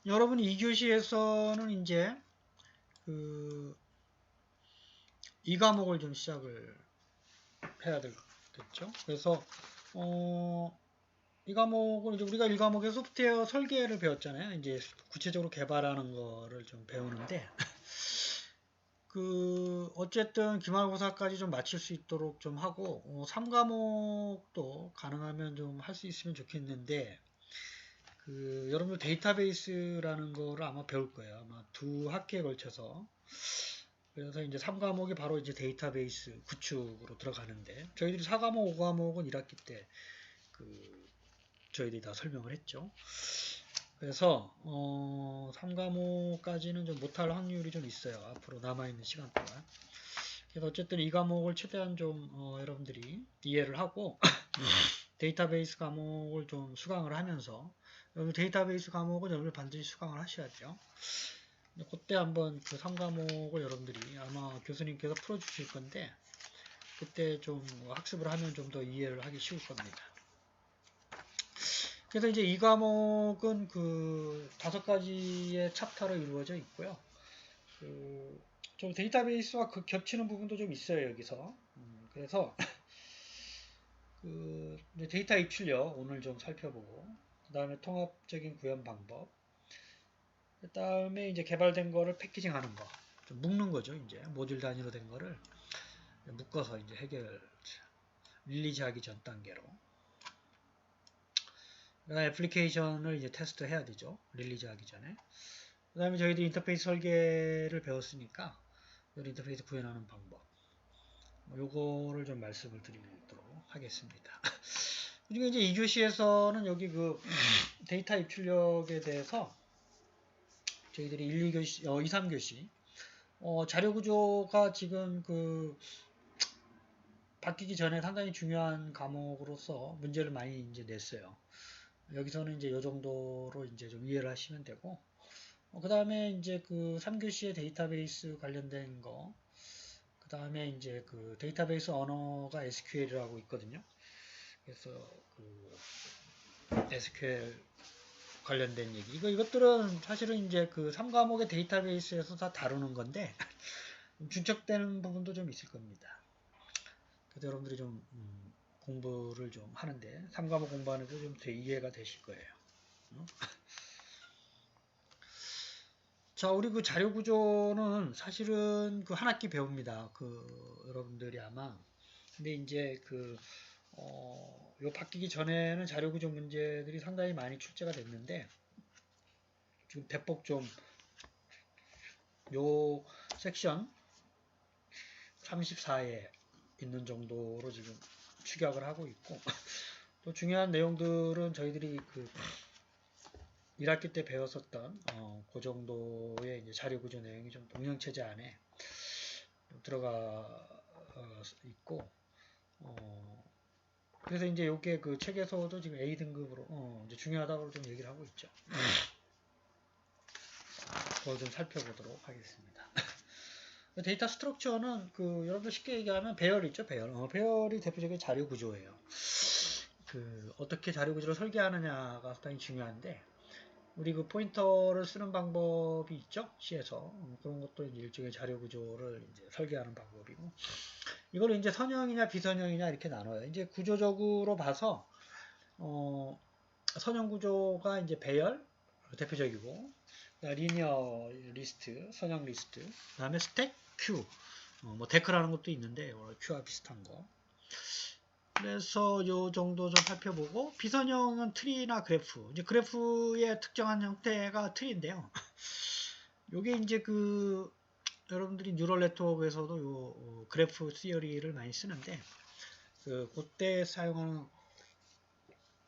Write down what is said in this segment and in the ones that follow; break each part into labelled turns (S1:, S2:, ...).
S1: 여러분이 2교시에서는 이제 이 과목을 좀 시작을 해야 되겠죠. 그래서 이 과목은 이제 우리가 1과목에서 소프트웨어 설계를 배웠잖아요. 이제 구체적으로 개발하는 거를 좀 배우는데 어쨌든 기말고사까지 좀 마칠 수 있도록 좀 하고 3과목도 가능하면 좀 할 수 있으면 좋겠는데 여러분들 데이터베이스라는 거를 아마 배울 거예요. 아마 두 학기에 걸쳐서. 그래서 이제 3과목이 바로 이제 데이터베이스 구축으로 들어가는데 저희들이 4과목, 5과목은 1학기 때 저희들이 다 설명을 했죠. 그래서 3과목까지는 좀 못할 확률이 좀 있어요. 앞으로 남아있는 시간 동안. 그래서 어쨌든 이 과목을 최대한 좀 여러분들이 이해를 하고 데이터베이스 과목을 좀 수강을 하면서 여러분 데이터베이스 과목은 여러분들 반드시 수강을 하셔야죠. 그때 한번 3과목을 여러분들이 아마 교수님께서 풀어주실 건데 그때 좀 학습을 하면 좀 더 이해를 하기 쉬울 겁니다. 그래서 이제 이 과목은 5가지의 챕터로 이루어져 있고요. 좀 데이터베이스와 겹치는 부분도 좀 있어요, 여기서. 그래서 데이터 입출력 오늘 좀 살펴보고 그 다음에 통합적인 구현 방법 그 다음에 이제 개발된 거를 패키징하는 거 좀 묶는 거죠. 이제 모듈 단위로 된 거를 묶어서 이제 릴리즈하기 전 단계로 그다음에 애플리케이션을 이제 테스트 해야 되죠. 릴리즈하기 전에. 그 다음에 저희도 인터페이스 설계를 배웠으니까 인터페이스 구현하는 방법 요거를 좀 말씀을 드리도록 하겠습니다. 그중에 이제 2교시에서는 여기 데이터 입출력에 대해서 저희들이 1, 2교시, 2, 3교시 자료 구조가 지금 바뀌기 전에 상당히 중요한 과목으로서 문제를 많이 이제 냈어요. 여기서는 이제 요 정도로 이제 좀 이해를 하시면 되고, 그 다음에 이제 3교시의 데이터베이스 관련된 거, 그 다음에 이제 데이터베이스 언어가 SQL이라고 있거든요. 그래서 SQL 관련된 얘기. 이것들은 사실은 이제 3과목의 데이터베이스에서 다 다루는 건데, 중첩되는 부분도 좀 있을 겁니다. 그래서 여러분들이 좀 공부를 좀 하는데 3과목 공부하는데 좀 이해가 되실 거예요. 자, 우리 자료 구조는 사실은 한 학기 배웁니다. 여러분들이 아마. 근데 이제 요 바뀌기 전에는 자료 구조 문제들이 상당히 많이 출제가 됐는데 지금 대폭 좀 요 섹션 34에 있는 정도로 지금 추격을 하고 있고 또 중요한 내용들은 저희들이 1학기 때 배웠었던 그 정도의 이제 자료 구조 내용이 좀 동영체제 안에 들어가 있고 그래서 이제 요게 책에서도 지금 A 등급으로 이제 중요하다고 좀 얘기를 하고 있죠. 그걸 좀 살펴보도록 하겠습니다. 데이터 스트럭처는 여러분들 쉽게 얘기하면 배열 있죠, 배열. 배열이 대표적인 자료 구조예요. 어떻게 자료 구조를 설계하느냐가 상당히 중요한데 우리 포인터를 쓰는 방법이 있죠, C에서. 그런 것도 이제 일종의 자료 구조를 이제 설계하는 방법이고 이걸 이제 선형이냐 비선형이냐 이렇게 나눠요. 이제 구조적으로 봐서 선형 구조가 이제 배열 대표적이고 리니어 리스트, 선형 리스트, 그 다음에 스택, 큐, 뭐 데크라는 것도 있는데 큐와 비슷한 거. 그래서 요 정도 좀 살펴보고 비선형은 트리나 그래프. 이제 그래프의 특정한 형태가 트리인데요. 요게 이제 여러분들이 뉴럴 네트워크에서도 요 그래프 시어리를 많이 쓰는데 그때 사용하는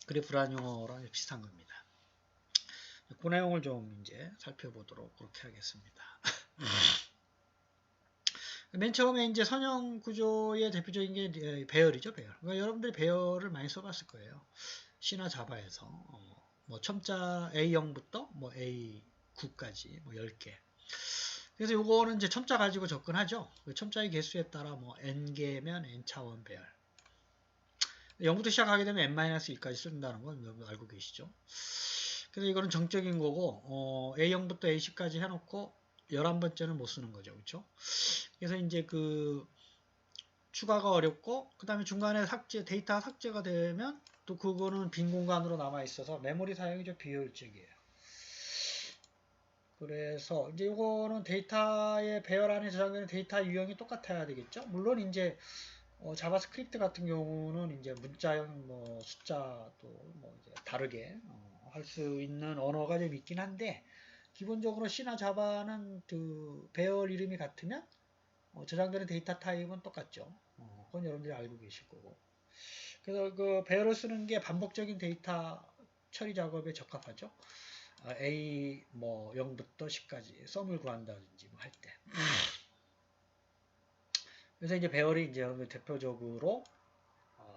S1: 그래프라는 용어랑 비슷한 겁니다. 그 내용을 좀 이제 살펴보도록 그렇게 하겠습니다. 맨 처음에 이제 선형 구조의 대표적인 게 배열이죠, 배열. 그러니까 여러분들이 배열을 많이 써봤을 거예요. C나 자바에서 뭐 첨자 A0부터 뭐 A9까지 뭐 10개. 그래서 요거는 이제 첨자 가지고 접근하죠. 첨자의 개수에 따라 뭐 n개면 n차원 배열. 0부터 시작하게 되면 n-2까지 쓴다는 건 여러분 알고 계시죠? 그래서 이거는 정적인 거고, A0부터 A10까지 해놓고 11번째는 못 쓰는 거죠. 그렇죠? 그래서 이제 그 추가가 어렵고, 그 다음에 중간에 데이터 삭제가 되면 또 그거는 빈 공간으로 남아 있어서 메모리 사용이 좀 비효율적이에요. 그래서 이제 이거는 데이터의 배열 안에 저장되는 데이터 유형이 똑같아야 되겠죠. 물론 이제 자바스크립트 같은 경우는 이제 문자형 뭐 숫자도 뭐 이제 다르게 할 수 있는 언어가 좀 있긴 한데, 기본적으로 C나 자바는 그 배열 이름이 같으면 저장되는 데이터 타입은 똑같죠. 그건 여러분들이 알고 계실 거고. 그래서 그 배열을 쓰는 게 반복적인 데이터 처리 작업에 적합하죠. A 뭐 0부터 10까지 썸을 구한다든지 뭐 할 때. 그래서 이제 배열이 이제 여러분들 대표적으로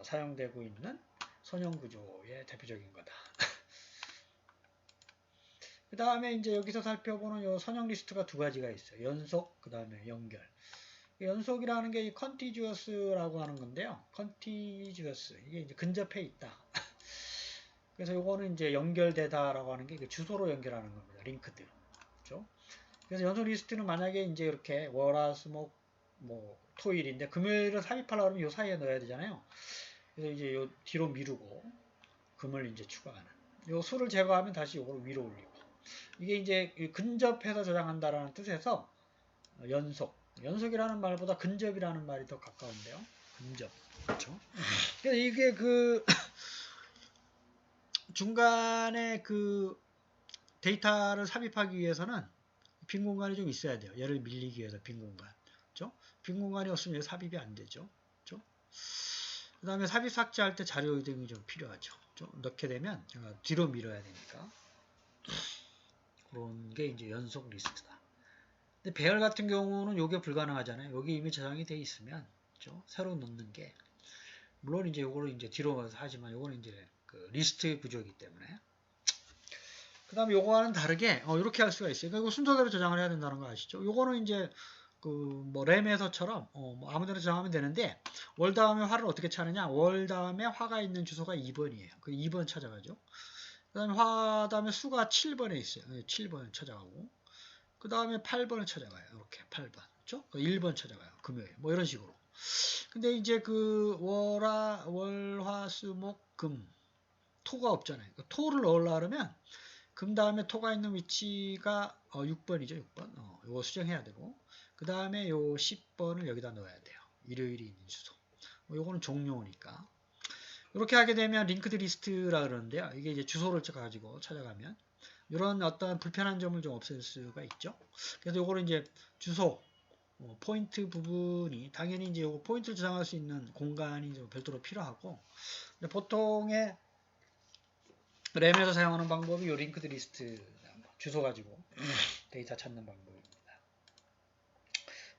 S1: 사용되고 있는 선형 구조의 대표적인 거다. 그 다음에 이제 여기서 살펴보는 요 선형 리스트가 두 가지가 있어요. 연속, 그 다음에 연결. 연속이라는 게 이 contiguous라고 하는 건데요. contiguous. 이게 이제 근접해 있다. 그래서 요거는 이제 연결되다라고 하는 게 주소로 연결하는 겁니다. linked. 그렇죠? 그래서 연속 리스트는 만약에 이제 이렇게 월화수목 뭐 토일인데 금요일을 삽입하려고 하면 요 사이에 넣어야 되잖아요. 그래서 이제 요 뒤로 미루고 금을 이제 추가하는. 요 수를 제거하면 다시 요걸 위로 올리고. 이게 이제 근접해서 저장한다라는 뜻에서 연속이라는 말보다 근접이라는 말이 더 가까운데요. 근접. 그렇죠? 그래서 이게 그 중간에 그 데이터를 삽입하기 위해서는 빈 공간이 좀 있어야 돼요. 얘를 밀리기 위해서 빈 공간. 그렇죠? 빈 공간이 없으면 삽입이 안 되죠. 그렇죠? 그 다음에 삽입 삭제할 때 자료 이동이 좀 필요하죠. 그렇죠? 넣게 되면 뒤로 밀어야 되니까. 그런 게 이제 연속 리스트다. 근데 배열 같은 경우는 이게 불가능하잖아요. 여기 이미 저장이 돼 있으면, 그렇죠? 새로 넣는 게. 물론 이제 요거를 이제 뒤로 가서 하지만 요거는 이제 그 리스트 구조이기 때문에. 그 다음에 요거와는 다르게 이렇게 할 수가 있어요. 그러니까 이거 순서대로 저장을 해야 된다는 거 아시죠? 요거는 이제 그 뭐 램에서처럼 뭐 아무데나 저장하면 되는데, 월 다음에 화를 어떻게 찾느냐? 월 다음에 화가 있는 주소가 2번이에요. 그 2번 찾아가죠. 그 다음에 화 다음에 수가 7번에 있어요. 7번을 찾아가고, 그 다음에 8번을 찾아가요. 이렇게 8번. 그렇죠? 1번 찾아가요. 금요일. 뭐 이런 식으로. 근데 이제 그 월화수목금 토가 없잖아요. 토를 넣으려고 하면 금 다음에 토가 있는 위치가 6번이죠. 6번. 이거 수정해야 되고, 그 다음에 요 10번을 여기다 넣어야 돼요. 일요일이 있는 주소. 요거는 종료니까. 이렇게 하게 되면 링크드 리스트라 그러는데요. 이게 이제 주소를 가지고 찾아가면 이런 어떤 불편한 점을 좀 없앨 수가 있죠. 그래서 요거는 이제 주소 포인트 부분이 당연히 이제 요거 포인트를 저장할 수 있는 공간이 좀 별도로 필요하고, 근데 보통의 램에서 사용하는 방법이 요 링크드 리스트 주소 가지고 데이터 찾는 방법입니다.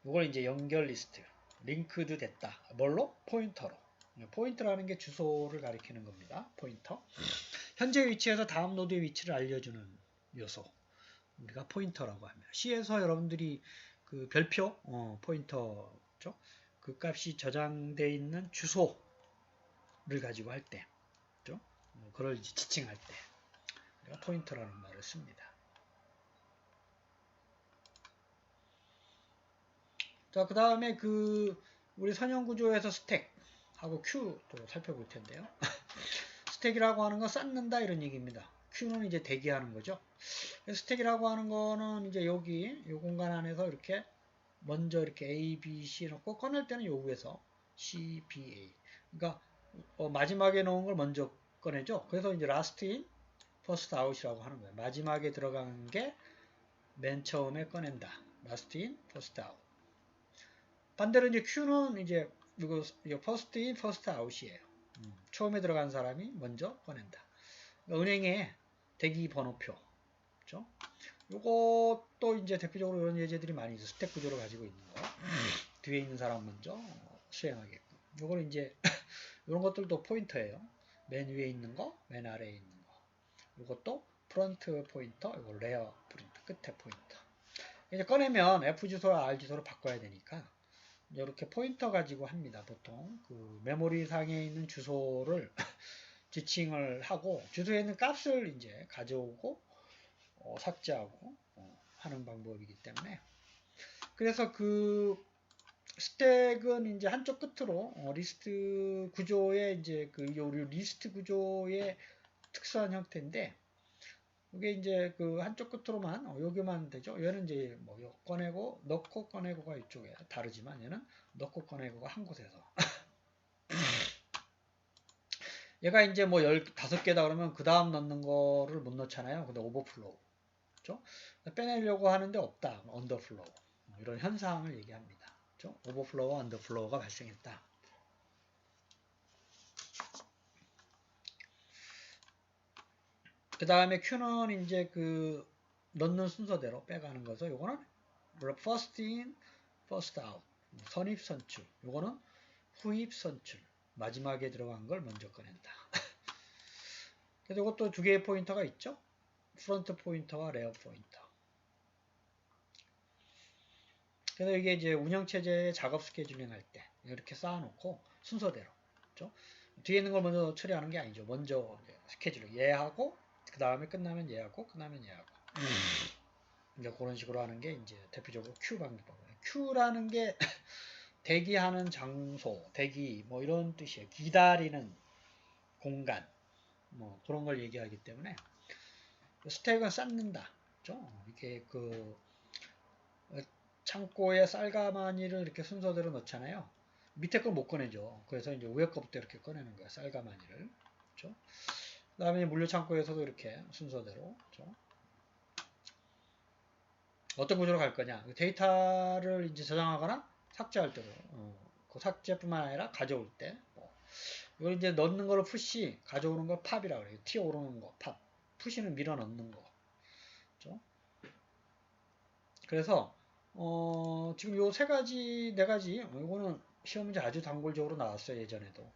S1: 이걸 이제 연결 리스트, 링크드 됐다. 뭘로? 포인터로. 포인터라는 게 주소를 가리키는 겁니다. 포인터. 현재 위치에서 다음 노드의 위치를 알려주는 요소. 우리가 포인터라고 합니다. C에서 여러분들이 그 별표 포인터죠. 그 값이 저장되어 있는 주소를 가지고 할 때, 그죠? 그걸 이제 지칭할 때 우리가 포인터라는 말을 씁니다. 자, 그 다음에 그 우리 선형 구조에서 스택하고 큐도 살펴볼 텐데요. 스택이라고 하는 건 쌓는다 이런 얘기입니다. 큐는 이제 대기하는 거죠. 스택이라고 하는 거는 이제 여기 이 공간 안에서 이렇게 먼저 이렇게 A, B, C 넣고 꺼낼 때는 요 위에서 C, B, A. 그러니까 마지막에 넣은 걸 먼저 꺼내죠. 그래서 이제 last in, first out이라고 하는 거예요. 마지막에 들어간 게 맨 처음에 꺼낸다. last in, first out. 반대로 이제 Q는 이제 이거 first in, first out이에요. 처음에 들어간 사람이 먼저 꺼낸다. 그러니까 은행의 대기 번호표. 그렇죠? 요것도 이제 대표적으로 이런 예제들이 많이 있어요. 스택 구조를 가지고 있는 거. 뒤에 있는 사람 먼저 수행하게끔. 요거는 이제 이런 것들도 포인터예요. 맨 위에 있는 거, 맨 아래에 있는 거. 요것도 프론트 포인터, 이거 레어 포인터, 끝에 포인터. 이제 꺼내면 F 주소와 R 주소로 바꿔야 되니까 이렇게 포인터 가지고 합니다. 보통 그 메모리 상에 있는 주소를 지칭을 하고 주소에 있는 값을 이제 가져오고 삭제하고 하는 방법이기 때문에 그래서 그 스택은 이제 한쪽 끝으로 리스트 구조의 이제 그 우리 리스트 구조의 특수한 형태인데 이게 이제 그 한쪽 끝으로만 여기만 되죠. 얘는 이제 뭐 꺼내고 넣고 꺼내고가 이쪽에 다르지만 얘는 넣고 꺼내고가 한 곳에서 얘가 이제 뭐 15개다 그러면 그 다음 넣는 거를 못 넣잖아요. 근데 오버플로우. 그렇죠? 빼내려고 하는데 없다. 언더플로우. 이런 현상을 얘기합니다. 그렇죠? 오버플로우와 언더플로우가 발생했다. 그 다음에 Q는 이제 그 넣는 순서대로 빼가는 거죠. 요거는 first in, first out. 선입 선출. 요거는 후입 선출. 마지막에 들어간 걸 먼저 꺼낸다. 그래서 이것도 두 개의 포인터가 있죠. 프론트 포인터와 레어 포인터. 그래서 이게 이제 운영체제의 작업 스케줄링 할 때 이렇게 쌓아놓고 순서대로. 그렇죠? 뒤에 있는 걸 먼저 처리하는 게 아니죠. 먼저 스케줄링 얘하고 그 다음에 끝나면 얘하고 끝나면 얘하고. 이제 그런 식으로 하는 게 이제 대표적으로 Q 방법이에요. Q라는 게 대기하는 장소, 대기 뭐 이런 뜻이에요. 기다리는 공간 뭐 그런 걸 얘기하기 때문에 스택은 쌓는다. 그렇죠? 이게 그 창고에 쌀가마니를 이렇게 순서대로 넣잖아요. 밑에 걸 못 꺼내죠. 그래서 이제 위에 거부터 이렇게 꺼내는 거예요. 쌀가마니를. 그렇죠? 그 다음에 물류 창고에서도 이렇게 순서대로. 그렇죠? 어떤 구조로 갈 거냐. 데이터를 이제 저장하거나 삭제할 때도, 그 삭제뿐만 아니라 가져올 때, 이걸 이제 넣는 거를 푸시, 가져오는 걸 팝이라고 그래요. 튀어 오르는 거, 팝. 푸시는 밀어 넣는 거. 그렇죠? 그래서, 지금 요 세 가지, 네 가지, 이거는 시험 문제 아주 단골적으로 나왔어요, 예전에도.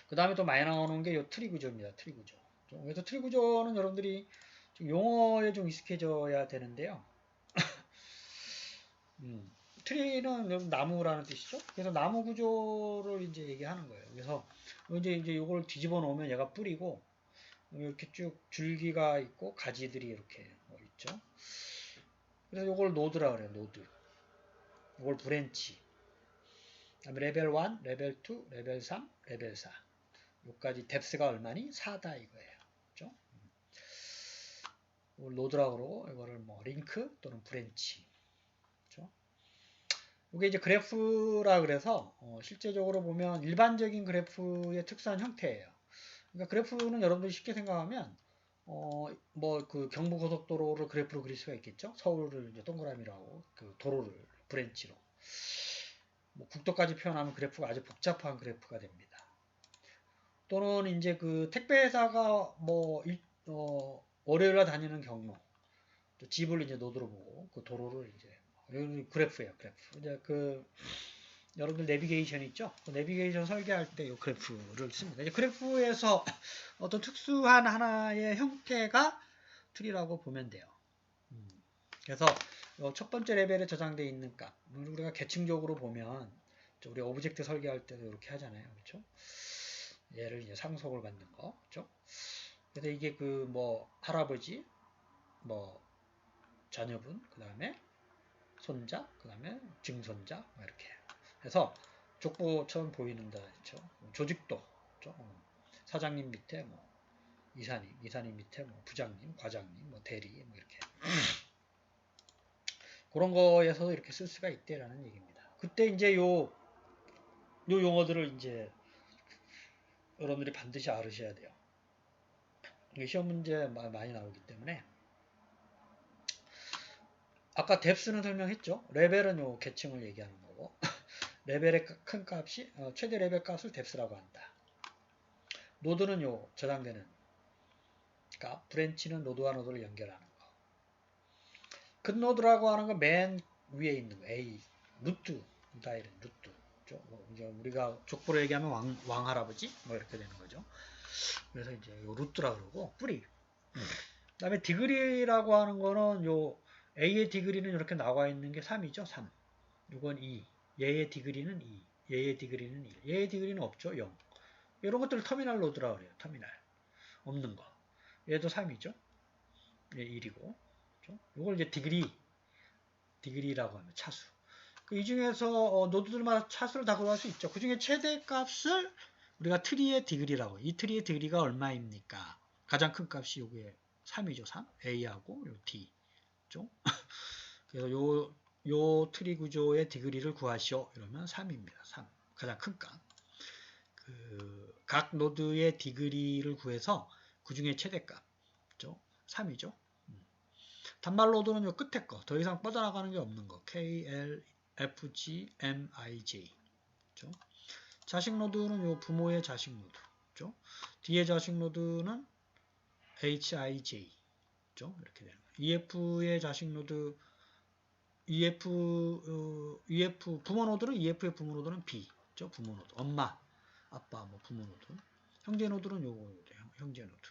S1: 그 다음에 또 많이 나오는 게 요 트리 구조입니다, 트리 구조. 그래서 트리 구조는 여러분들이 좀 용어에 좀 익숙해져야 되는데요. 트리는 나무라는 뜻이죠. 그래서 나무 구조를 이제 얘기하는 거예요. 그래서 이제 이걸 뒤집어 놓으면 얘가 뿌리고 이렇게 쭉 줄기가 있고 가지들이 이렇게 있죠. 그래서 이걸 노드라 그래요. 노드. 이걸 브랜치. 그다음에 레벨 1, 레벨 2, 레벨 3, 레벨 4. 여기까지 뎁스가 얼마니? 4다 이거예요. 그렇죠? 이걸 노드라 그러고 이거를 뭐 링크 또는 브랜치. 그렇죠? 이게 이제 그래프라 그래서 실제적으로 보면 일반적인 그래프의 특수한 형태예요. 그러니까 그래프는 여러분들이 쉽게 생각하면 뭐 그 경부 고속도로를 그래프로 그릴 수가 있겠죠. 서울을 이제 동그라미라고 그 도로를 브랜치로. 뭐 국도까지 표현하면 그래프가 아주 복잡한 그래프가 됩니다. 또는 이제 그 택배 회사가 뭐 월요일날 다니는 경로, 또 집을 이제 노드로 보고 그 도로를 이제 그래프예요, 그래프. 이제 그 여러분들 내비게이션 있죠? 그 내비게이션 설계할 때 이 그래프를 씁니다. 이제 그래프에서 어떤 특수한 하나의 형태가 트리라고 보면 돼요. 그래서 첫 번째 레벨에 저장되어 있는 값, 우리가 계층적으로 보면 우리 오브젝트 설계할 때도 이렇게 하잖아요, 그렇죠? 얘를 이제 상속을 받는 거, 그렇죠? 그래서 이게 그 뭐 할아버지, 뭐 자녀분, 그 다음에 손자, 그 다음에 증손자, 뭐 이렇게 해서 족보처럼 보이는다, 그렇죠? 조직도, 그렇죠? 사장님 밑에 뭐 이사님 밑에 뭐 부장님, 과장님, 뭐 대리, 뭐 이렇게 그런 거에서도 이렇게 쓸 수가 있대라는 얘기입니다. 그때 이제 요 용어들을 이제 여러분들이 반드시 알으셔야 돼요. 이게 시험 문제 많이 나오기 때문에 아까 뎁스는 설명했죠. 레벨은 요 계층을 얘기하는 거고 레벨의 큰 값이 최대 레벨 값을 뎁스라고 한다. 노드는 요 저장되는 값, 브랜치는 노드와 노드를 연결하는 거. 큰 노드라고 하는 건 맨 위에 있는 거, A, 루트, 다이른 루트. 이제 우리가 족보로 얘기하면 왕할아버지 뭐 이렇게 되는 거죠. 그래서 이제 요 루트라 그러고 뿌리. 그다음에 디그리라고 하는 거는 요 A의 디그리는 이렇게 나와 있는 게 3이죠. 3. 이건 2. 얘의 디그리는 2. 얘의 디그리는 1. 얘의 디그리는 없죠. 0. 이런 것들을 터미널 로드라고 그래요. 터미널. 없는 거. 얘도 3이죠. 얘 1이고. 이걸 이제 디그리라고 하면 차수. 이 중에서 노드들마다 차수를 다 구할 수 있죠. 그 중에 최대 값을 우리가 트리의 디그리라고. 이 트리의 디그리가 얼마입니까? 가장 큰 값이 요게 3이죠. 3. A하고 요 D. 그래서 요 트리 구조의 디그리를 구하시오. 이러면 3입니다. 3. 가장 큰 값. 각 노드의 디그리를 구해서 그 중에 최대값. 3이죠. 단말 노드는 요 끝에 거. 더 이상 뻗어나가는 게 없는 거. K, L, F, G, M, I, J. 자식 노드는 요 부모의 자식 노드. D의 자식 노드는 H, I, J. 이렇게 되는 거예요. EF의 자식 노드, EF 부모 노드는 EF의 부모 노드는 B. 부모 노드. 엄마, 아빠, 뭐 부모 노드. 형제 노드는 요거, 형제 노드.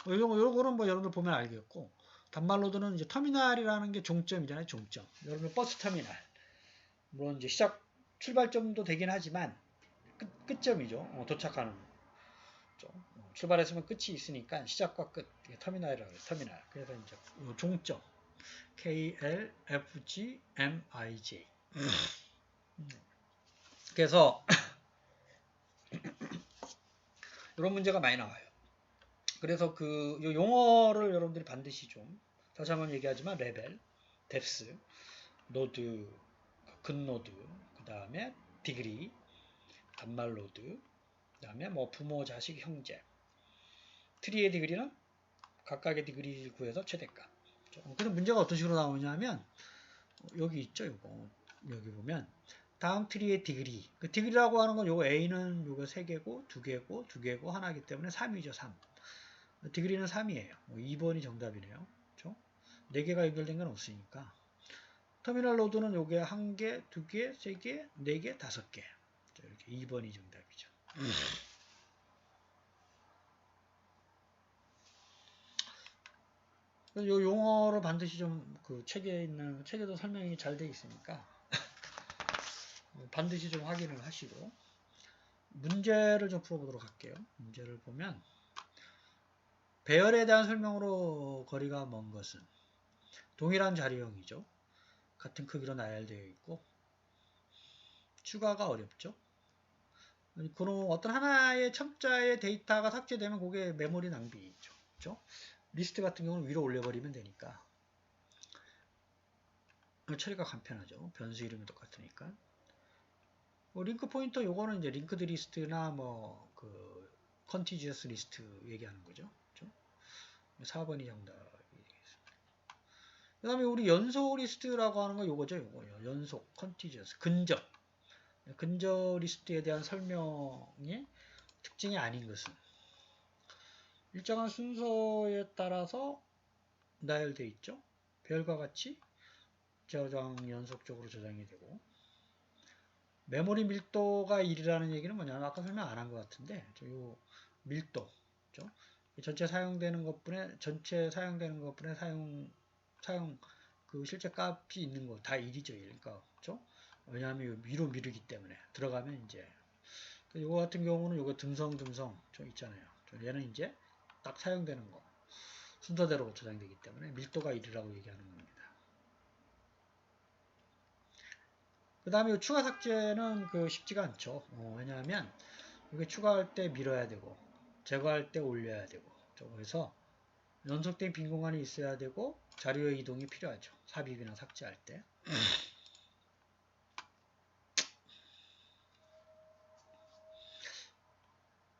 S1: 요거는 뭐 여러분들 보면 알겠고, 단말 노드는 이제 터미널이라는 게 종점이잖아요. 종점. 여러분 버스 터미널. 물론 이제 출발점도 되긴 하지만 끝점이죠. 도착하는 출발했으면 끝이 있으니까 시작과 끝. 터미널이라고 해요. 터미널. 그래서 이제 종점. K, L, F, G, M, I, J. 그래서 이런 문제가 많이 나와요. 그래서 요 용어를 여러분들이 반드시 좀 다시 한번 얘기하지만 레벨, 뎁스, 노드, 근노드, 그 다음에 디그리, 단말 노드, 그 다음에 뭐 부모, 자식, 형제. 트리의 디그리는 각각의 디그리를 구해서 최대값. 그래서 문제가 어떤 식으로 나오냐면 여기 있죠, 요거. 여기 보면 다음 트리의 디그리. 그 디그리라고 하는 건 요거 A는 요거 3개고 2개고 2개고 하나이기 때문에 3이죠, 3. 디그리는 3이에요. 2번이 정답이네요. 그렇죠? 4개가 연결된 건 없으니까. 터미널 로드는 요게 1개, 2개, 3개, 4개, 5개. 이렇게 2번이 정답이죠. 요 용어를 반드시 좀 책에도 설명이 잘 되어 있으니까 반드시 좀 확인을 하시고 문제를 좀 풀어보도록 할게요. 문제를 보면 배열에 대한 설명으로 거리가 먼 것은 동일한 자료형이죠. 같은 크기로 나열되어 있고 추가가 어렵죠. 그럼 어떤 하나의 첨자의 데이터가 삭제되면 그게 메모리 낭비죠. 그렇죠? 리스트 같은 경우는 위로 올려버리면 되니까 처리가 간편하죠. 변수 이름이 똑같으니까. 링크 포인터 요거는 이제 링크드 리스트나 컨티지어스 리스트 얘기하는 거죠. 그렇죠? 4번이 정답이 되겠습니다. 그 다음에 우리 연속 리스트라고 하는 거 요거죠. 요거요. 연속, 컨티지어스, 근접. 근접 리스트에 대한 설명의 특징이 아닌 것은 일정한 순서에 따라서 나열되어 있죠. 별과 같이 연속적으로 저장이 되고 메모리 밀도가 1이라는 얘기는 뭐냐면 아까 설명 안 한 것 같은데 요 밀도 전체 사용되는 것분에 사용 실제 값이 있는 거 다 1이죠. 1. 그러니까 그렇죠? 왜냐하면 위로 미루기 때문에 들어가면 이제 이거 같은 경우는 요거 듬성 있잖아요. 얘는 이제 딱 사용되는 거 순서대로 저장되기 때문에 밀도가 1이라고 얘기하는 겁니다. 그 다음에 추가 삭제는 쉽지가 않죠. 왜냐하면 이게 추가할 때 밀어야 되고 제거할 때 올려야 되고 그래서 연속된 빈 공간이 있어야 되고 자료의 이동이 필요하죠. 삽입이나 삭제할 때.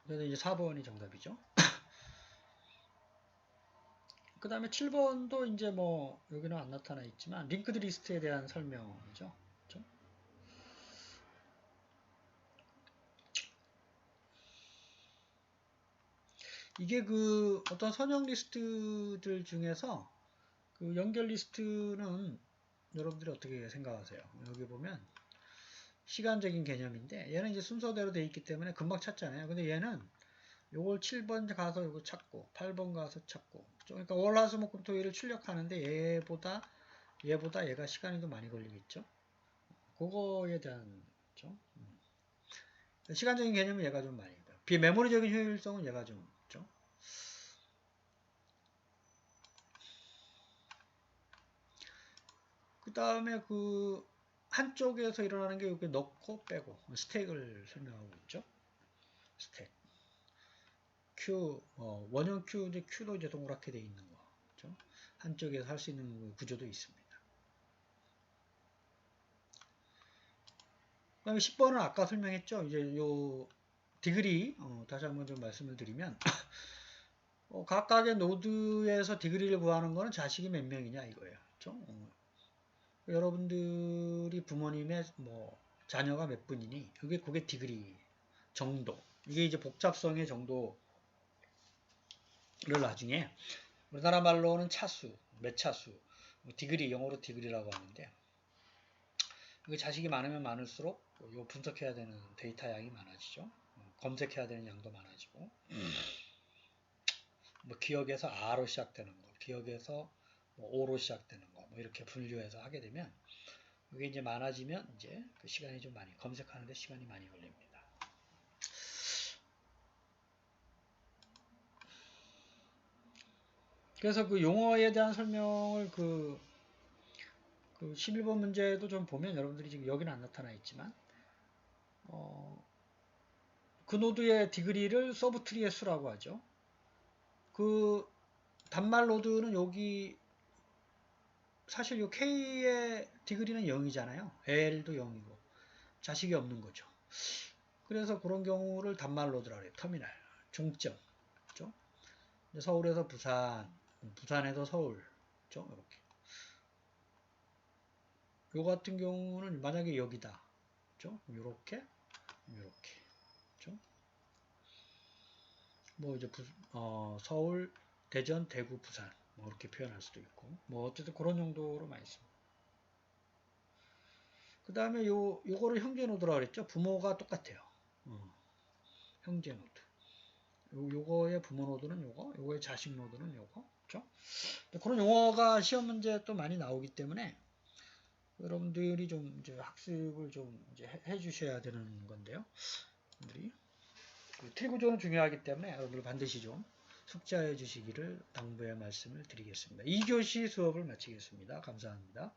S1: 그래서 이제 4번이 정답이죠. 그 다음에 7번도 이제 여기는 안 나타나 있지만 링크드 리스트에 대한 설명이죠. 그렇죠? 이게 어떤 선형 리스트들 중에서 연결 리스트는 여러분들이 어떻게 생각하세요? 여기 보면 시간적인 개념인데 얘는 이제 순서대로 되어 있기 때문에 금방 찾잖아요. 근데 얘는 요걸 7번 가서 요거 찾고 8번 가서 찾고 그러니까 월화수목금토일을 출력하는데 얘보다 얘가 시간이 더 많이 걸리겠죠. 그거에 대한 시간적인 개념은 얘가 좀 많이 비메모리적인 효율성은 얘가 좀 있죠. 그 다음에 그 한쪽에서 일어나는 게 이렇게 넣고 빼고 스택을 설명하고 있죠. 스택. Q, 원형 Q, 이제 Q도 이제 동그랗게 돼 있는 거. 그렇죠? 한쪽에서 할 수 있는 구조도 있습니다. 그 다음에 10번은 아까 설명했죠. 이제 요 디그리, 다시 한번 좀 말씀을 드리면, 각각의 노드에서 디그리를 구하는 거는 자식이 몇 명이냐 이거예요. 그렇죠? 여러분들이 부모님의 뭐 자녀가 몇 분이니 그게 디그리 정도. 이게 이제 복잡성의 정도를 나중에 우리나라 말로는 차수, 몇 차수, 디그리, 영어로 디그리라고 하는데, 이게 자식이 많으면 많을수록 요 분석해야 되는 데이터 양이 많아지죠. 검색해야 되는 양도 많아지고, 뭐 기억에서 R로 시작되는 거, 기억에서 뭐 O로 시작되는 거, 뭐 이렇게 분류해서 하게 되면, 이게 이제 많아지면 이제 그 시간이 좀 많이, 검색하는데 시간이 많이 걸립니다. 그래서 그 용어에 대한 설명을 그 11번 문제도 좀 보면 여러분들이 지금 여기는 안 나타나 있지만, 그 노드의 디그리를 서브트리의 수라고 하죠. 그 단말 노드는 여기 사실 요 K의 디그리는 0이잖아요. L도 0이고 자식이 없는 거죠. 그래서 그런 경우를 단말 노드라고 해요. 터미널, 중점. 그렇죠? 서울에서 부산, 부산에서 서울. 그렇죠? 이렇게. 요 같은 경우는 만약에 여기다. 그렇죠? 요렇게, 요렇게. 그렇죠? 뭐 이제 서울, 대전, 대구, 부산 뭐 이렇게 표현할 수도 있고 뭐 어쨌든 그런 용도로 많이 씁니다. 그 다음에 요거를 형제 노드라고 그랬죠. 부모가 똑같아요. 형제 노드. 요거의 부모 노드는 요거의 자식 노드는 요거. 그렇죠? 그런 용어가 시험 문제 또 많이 나오기 때문에 여러분들이 좀 이제 학습을 좀 이제 해 주셔야 되는 건데요. 여러분들이 트리 구조는 중요하기 때문에 여러분들 반드시 좀 숙지해 주시기를 당부의 말씀을 드리겠습니다. 2교시 수업을 마치겠습니다. 감사합니다.